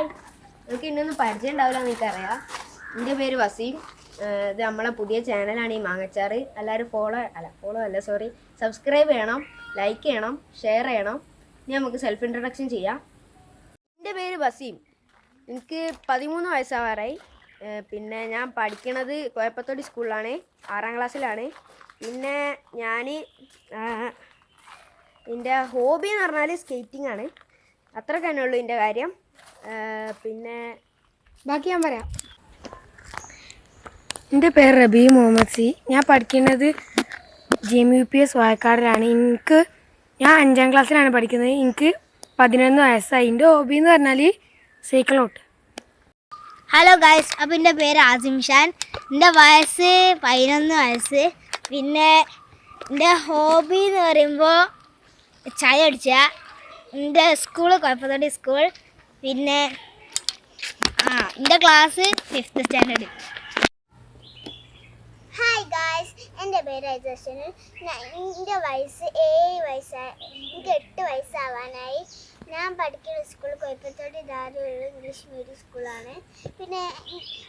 Hi, നിങ്ങൾക്ക് ഇന്നൊന്നും പരിചയം ഉണ്ടാവില്ല എനിക്കറിയാം. എൻ്റെ പേര് വസീം. ഇത് നമ്മളെ പുതിയ ചാനലാണ് ഈ മാങ്ങച്ചാറ്. എല്ലാവരും സബ്സ്ക്രൈബ് ചെയ്യണം, ലൈക്ക് ചെയ്യണം, ഷെയർ ചെയ്യണം. ഇനി നമുക്ക് സെൽഫ് ഇൻട്രൊഡക്ഷൻ ചെയ്യാം. എൻ്റെ പേര് വസീം. എനിക്ക് 13 വയസ്സാവാറായി. പിന്നെ ഞാൻ പഠിക്കണത് കോയപ്പത്തോടി സ്കൂളിലാണ്, 6ാം ക്ലാസ്സിലാണ്. പിന്നെ ഞാൻ എൻ്റെ ഹോബി എന്ന് പറഞ്ഞാൽ സ്കേറ്റിംഗ് ആണ്. അത്രയ്ക്ക് തന്നെ ഉള്ളൂ എൻ്റെ കാര്യം. പിന്നെ ബാക്കി ഞാൻ പറയാം. എൻ്റെ പേര് റബി മുഹമ്മദ് സി. ഞാൻ പഠിക്കുന്നത് JMUPS വായക്കാടിലാണ്. ഞാൻ 5ാം ക്ലാസ്സിലാണ് പഠിക്കുന്നത്. എനിക്ക് 11 വയസ്സായി. എൻ്റെ ഹോബി എന്ന് പറഞ്ഞാൽ സൈക്കിൾ ഓട്ട്. ഹലോ ഗൈസ്, അപ്പോൾ എൻ്റെ പേര് ആസിം ഷാൻ. എൻ്റെ വയസ്സ് 11 വയസ്സ്. പിന്നെ എൻ്റെ ഹോബി എന്ന് പറയുമ്പോൾ ചായ അടിച്ച. എൻ്റെ സ്കൂൾ കോയപ്പത്തോടി സ്കൂൾ. പിന്നെ എൻ്റെ class 5th standard. Hi guys, എൻ്റെ പേര് ഐജസ്റ്റിൻ. എൻ്റെ വയസ്സ് 7 വയസ്സായി. എനിക്ക് 8 വയസ്സാവാനായി. ഞാൻ പഠിക്കുന്ന സ്കൂൾ കോയപ്പത്തോടി ദാറുൽ ഇംഗ്ലീഷ് മീഡിയം സ്കൂളാണ്. പിന്നെ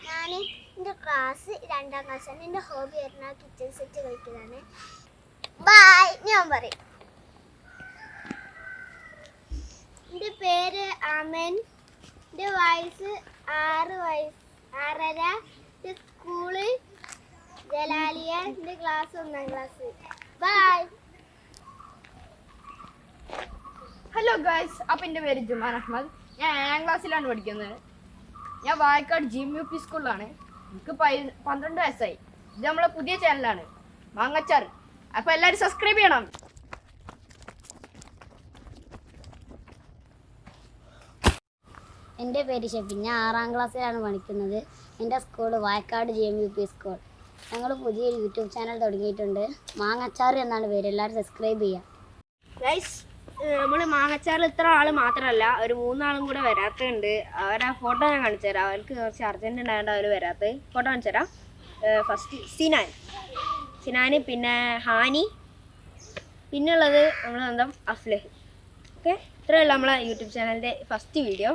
ഞാൻ എൻ്റെ ക്ലാസ് 2ാം ക്ലാസ്സാണ്. എൻ്റെ ഹോബി പറഞ്ഞാൽ കിച്ചൺ സെറ്റ് കളിക്കലാണ്. ബൈ, ഞാൻ പറയും. എൻ്റെ പേര് ആമൻ. എൻ്റെ വയസ്സ് 6.5. എൻ്റെ സ്കൂള് ജലാലിയ. എൻ്റെ ക്ലാസ് 1ാം ക്ലാസ്. ബൈ. ഹലോ ഗൈസ്, അപ്പം എൻ്റെ പേര് ജുമാൻ അഹമ്മദ്. ഞാൻ 7ാം ക്ലാസ്സിലാണ് പഠിക്കുന്നത്. ഞാൻ വായക്കാട് JMUP സ്കൂളിലാണ്. എനിക്ക് 12 വയസ്സായി. ഇത് നമ്മളെ പുതിയ ചാനലാണ് മാങ്ങച്ചാർ. അപ്പോൾ എല്ലാവരും സബ്സ്ക്രൈബ് ചെയ്യണം. എൻ്റെ പേര് ഷെഫിൻ. ഞാൻ 6ാം ക്ലാസ്സിലാണ് പഠിക്കുന്നത്. എൻ്റെ സ്കൂൾ വായക്കാട് JMUP സ്കൂൾ. ഞങ്ങൾ പുതിയൊരു യൂട്യൂബ് ചാനൽ തുടങ്ങിയിട്ടുണ്ട്. മാങ്ങച്ചാർ എന്നാണ് പേര്. എല്ലാവരും സബ്സ്ക്രൈബ് ചെയ്യാം. ഗൈസ്, നമ്മൾ മാങ്ങച്ചാറിൽ ഇത്ര ആൾ മാത്രമല്ല, ഒരു 3 ആളും കൂടെ വരാത്തുണ്ട്. അവരെ ഫോട്ടോ ഞാൻ കാണിച്ചു തരാം. അവർക്ക് കുറച്ച് അർജൻറ്റ് ഉണ്ടായതുകൊണ്ട് അവർ വരാത്തത്. ഫോട്ടോ കാണിച്ചു തരാം. ഫസ്റ്റ് സിനാൻ, പിന്നെ ഹാനി, പിന്നുള്ളത് നമ്മളെ സ്വന്തം അഫ്ലഹ്. ഓക്കെ, ഇത്രയുള്ള നമ്മളെ യൂട്യൂബ് ചാനലിൻ്റെ ഫസ്റ്റ് വീഡിയോ.